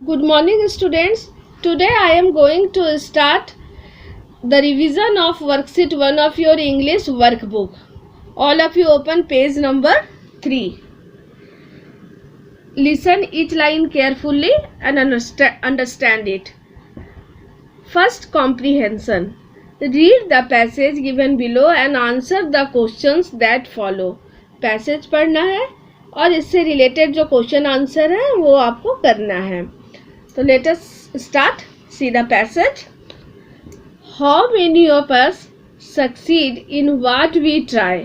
Good morning, students. Today I am going to start the revision of worksheet 1 of your English workbook. All of you open page number 3. Listen each line carefully and understand it. First, comprehension. Read the passage given below and answer the questions that follow. Passage पढ़ना है और इससे related जो question answer है वो आपको करना है. तो let us start. See the passage. How many of us succeed in what we try.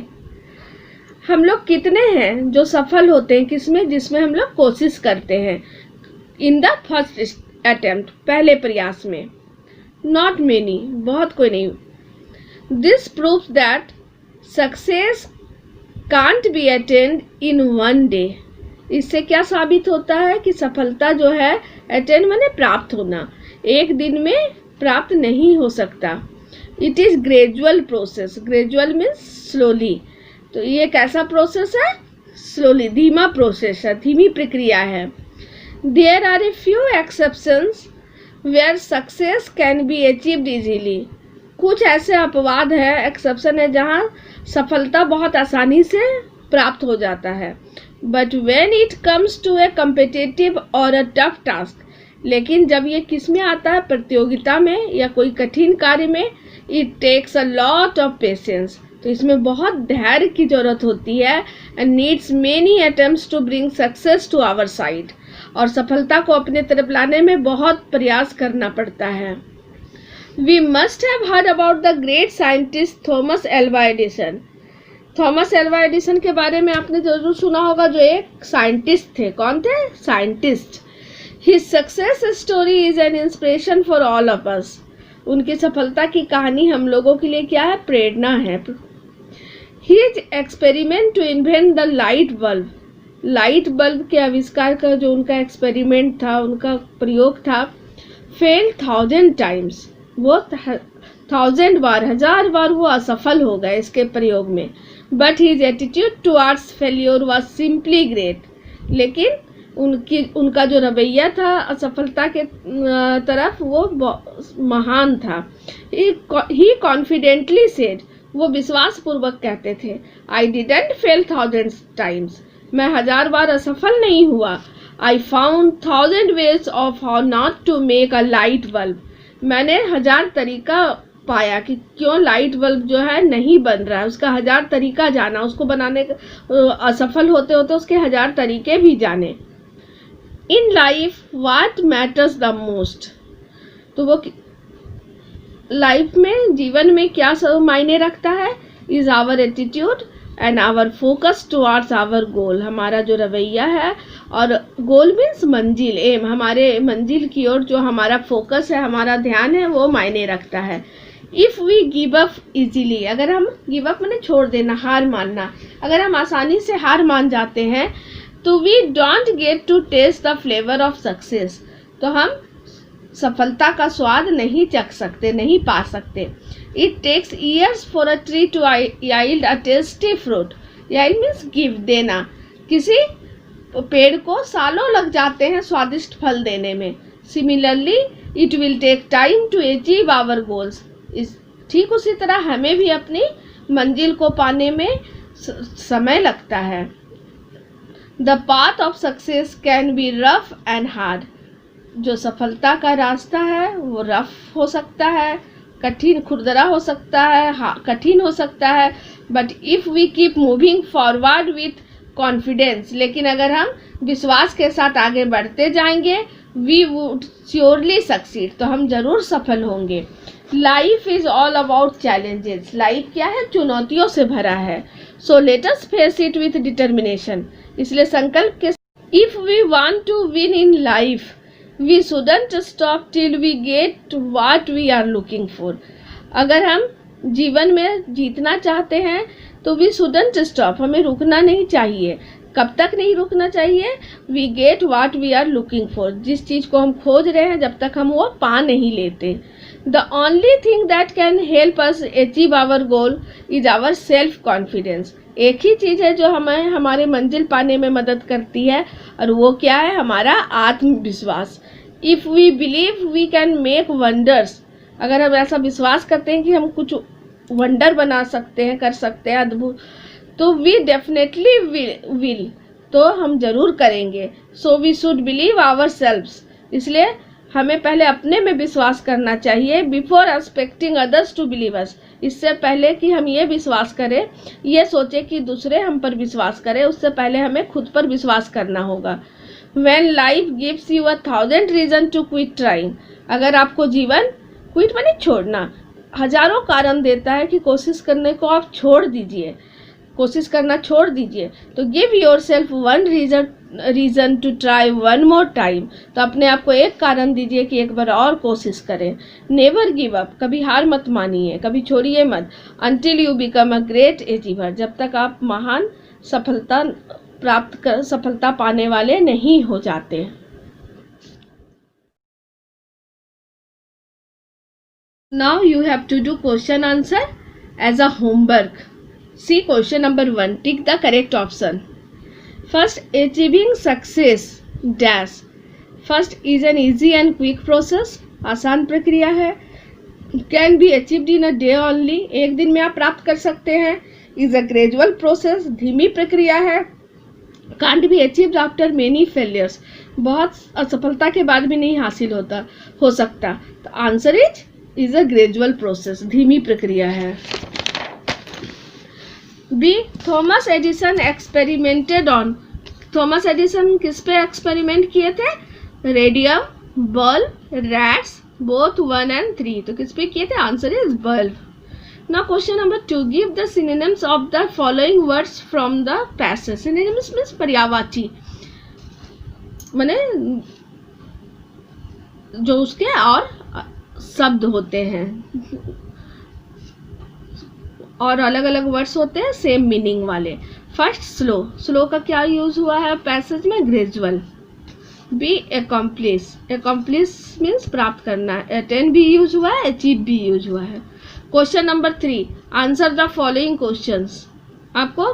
हम लोग कितने हैं जो सफल होते हैं किसमें, जिसमें हम लोग कोशिश करते हैं. इन द फर्स्ट अटेम्प्ट, पहले प्रयास में. नॉट मेनी, बहुत कोई नहीं. This proves that success can't be attend in one day. इससे क्या साबित होता है कि सफलता जो है अटेंड माने प्राप्त होना, एक दिन में प्राप्त नहीं हो सकता. It is gradual process. Gradual means slowly. तो ये कैसा प्रोसेस है? स्लोली, धीमा प्रोसेस है, धीमी प्रक्रिया है. There are a few exceptions where success can be achieved easily. कुछ ऐसे अपवाद है, एक्सेप्शन है, जहाँ सफलता बहुत आसानी से प्राप्त हो जाता है. But when it comes to a competitive और अ टफ टास्क, लेकिन जब ये किस में आता है, प्रतियोगिता में या कोई कठिन कार्य में, it takes a lot of patience. तो इसमें बहुत धैर्य की जरूरत होती है. And needs many attempts to bring success to our side. और सफलता को अपने तरफ लाने में बहुत प्रयास करना पड़ता है. We must have heard about the great scientist Thomas Alva Edison. Thomas Alva Edison के बारे में आपने जरूर सुना होगा, जो एक साइंटिस्ट थे. कौन थे? Scientist. His success story is an inspiration for all of us. उनकी सफलता की कहानी हम लोगों के लिए क्या है? प्रेरणा है. His experiment to invent the light bulb. Light bulb के आविष्कार का जो उनका एक्सपेरिमेंट था, उनका प्रयोग था, फेल 1000 टाइम्स. वो 1000 बार, 1000 बार वो असफल हो गए इसके प्रयोग में. But his attitude towards failure was simply great. लेकिन उनका जो रवैया था असफलता के तरफ, वो महान था. ही कॉन्फिडेंटली सेड, वो विश्वास पूर्वक कहते थे, आई डिडंट फेल 1000 टाइम्स. मैं 1000 बार असफल नहीं हुआ. I found 1000 ways of how not to make a light bulb. मैंने 1000 तरीका पाया कि क्यों लाइट बल्ब जो है नहीं बन रहा है. उसका 1000 तरीका जाना, उसको बनाने असफल होते होते उसके 1000 तरीके भी जाने. In life what matters the most. तो वो लाइफ में, जीवन में क्या मायने रखता है? Is our attitude and our focus towards our goal. हमारा जो रवैया है, और गोल मीन्स मंजिल, एम, हमारे मंजिल की ओर जो हमारा फोकस है, हमारा ध्यान है, वो मायने रखता है. If we give up easily, अगर हम गिव अप मैंने छोड़ देना, हार मानना, अगर हम आसानी से हार मान जाते हैं, तो we don't get to taste the flavour of success. तो हम सफलता का स्वाद नहीं चख सकते, नहीं पा सकते. It takes years for a tree to yield a tasty fruit. yield means give, देना. किसी पेड़ को सालों लग जाते हैं स्वादिष्ट फल देने में. Similarly it will take time to achieve our goals. ठीक उसी तरह हमें भी अपनी मंजिल को पाने में समय लगता है. The path of success can B rough and hard. जो सफलता का रास्ता है वो रफ हो सकता है, कठिन, खुरदरा हो सकता है, कठिन हो सकता है. But if we keep moving forward with confidence, लेकिन अगर हम विश्वास के साथ आगे बढ़ते जाएंगे, वी वुड श्योरली सक्सीड, तो हम जरूर सफल होंगे. Life is all about challenges. Life क्या है? चुनौतियों से भरा है. So let us face it with determination. इसलिए संकल्प के, if we want to win in life we shouldn't stop till we get what we are looking for. अगर हम जीवन में जीतना चाहते हैं तो वी शुडंट स्टॉप, हमें रुकना नहीं चाहिए. कब तक नहीं रुकना चाहिए? We get what we are looking for. जिस चीज़ को हम खोज रहे हैं, जब तक हम वो पा नहीं लेते. The only thing that can help us achieve our goal is our self confidence. एक ही चीज़ है जो हमें हमारे मंजिल पाने में मदद करती है, और वो क्या है? हमारा आत्मविश्वास. If we believe we can make wonders, अगर हम ऐसा विश्वास करते हैं कि हम कुछ वंडर बना सकते हैं, कर सकते हैं, अद्भुत, तो वी डेफिनेटली विल, तो हम जरूर करेंगे. So we should believe ourselves, इसलिए हमें पहले अपने में विश्वास करना चाहिए. Before expecting others to believe us, इससे पहले कि हम ये विश्वास करें, ये सोचे कि दूसरे हम पर विश्वास करें, उससे पहले हमें खुद पर विश्वास करना होगा. When life gives you 1,000 reasons to quit trying, अगर आपको जीवन क्विट माने छोड़ना हजारों कारण देता है कि कोशिश करने को आप छोड़ दीजिए, कोशिश करना छोड़ दीजिए, तो give yourself one reason to try one more time, तो अपने आप को एक कारण दीजिए कि एक बार और कोशिश करें. नेवर गिव अप, कभी हार मत मानिए, कभी छोड़िए मत. Until you become a great achiever, जब तक आप महान सफलता पाने वाले नहीं हो जाते. Now you have to do question answer as a homework. See question number 1. Tick the correct option. First, achieving success dash. First is an easy and quick process. आसान प्रक्रिया है. Can be achieved in a day only. एक दिन में आप प्राप्त कर सकते हैं. Is a gradual process. धीमी प्रक्रिया है. Can't be achieved after many failures. बहुत असफलता के बाद भी नहीं हासिल हो सकता. तो answer is a gradual process, धीमी प्रक्रिया है. B, Thomas Edison experimented on. Thomas Edison किस पे एक्सपेरिमेंट किए थे? Radium, bulb, rats, both 1 and 3. तो किस पे किए थे? Answer is bulb. Now question number 2. Give the synonyms of the following words from the passage. Synonyms means पर्यायवाची, माने जो उसके और शब्द होते हैं और अलग अलग वर्ड्स होते हैं सेम मीनिंग वाले. First, slow. स्लो का क्या यूज हुआ है पैसेज में? Gradual. B, accomplish. Accomplish means प्राप्त करना. अटेन भी यूज हुआ है, अचीव भी यूज हुआ है. Question number 3. Answer the following questions. आपको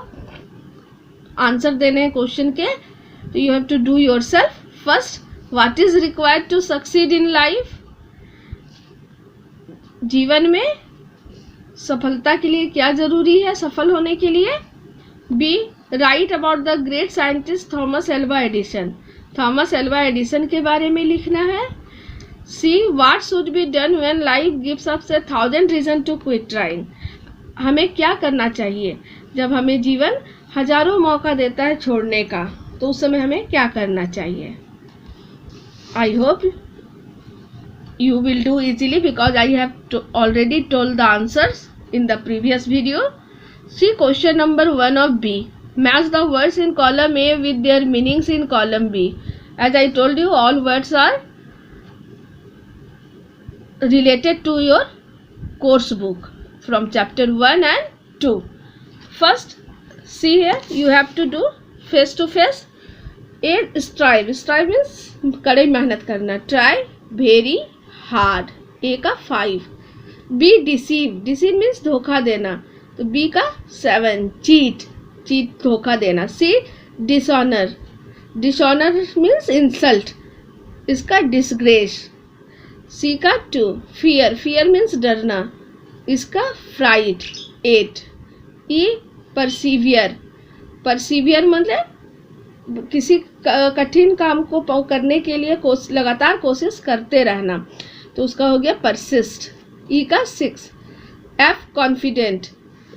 आंसर देने हैं क्वेश्चन के, तो you have to do yourself. First, what is required to succeed in life. जीवन में सफलता के लिए क्या जरूरी है सफल होने के लिए? B, write about the great scientist Thomas Alva Edison. Thomas Alva Edison के बारे में लिखना है. See, what should be done when life gives us 1,000 reason to quit trying. हमें क्या करना चाहिए जब हमें जीवन हजारों मौका देता है छोड़ने का, तो उस समय हमें क्या करना चाहिए? I hope you will do easily because I have already told the answers in the previous video. See question number 1 of B. Match the words in column A with their meanings in column B. As I told you, all words are related to your course book from chapter 1 and 2. First, see here, you have to do face to face. A, strive. Strive means कड़ी मेहनत करना. Try very hard. ए का 5. B, deceive. Deceive means धोखा देना, तो B का 7. Cheat. Cheat धोखा देना. सी, डिसऑनर. डिसऑनर मीन्स इंसल्ट, इसका डिसग्रेस. सी का 2. फियर. फियर मीन्स डरना, इसका फ्राइट. 8. ई, परसिवियर. परसिवियर मतलब किसी कठिन काम को करने के लिए लगातार कोशिश करते रहना, तो उसका हो गया परसिस्ट. ई का 6. F, confident.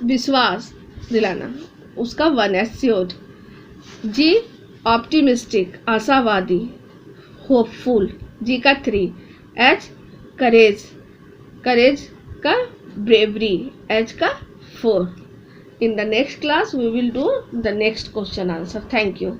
विश्वास दिलाना, उसका 1. एस्योर्ड. जी, ऑप्टिमिस्टिक. आशावादी, होपफुल. जी का 3. एच, करेज. करेज का ब्रेवरी. एच का 4. In the next class we will do the next question answer. Thank you.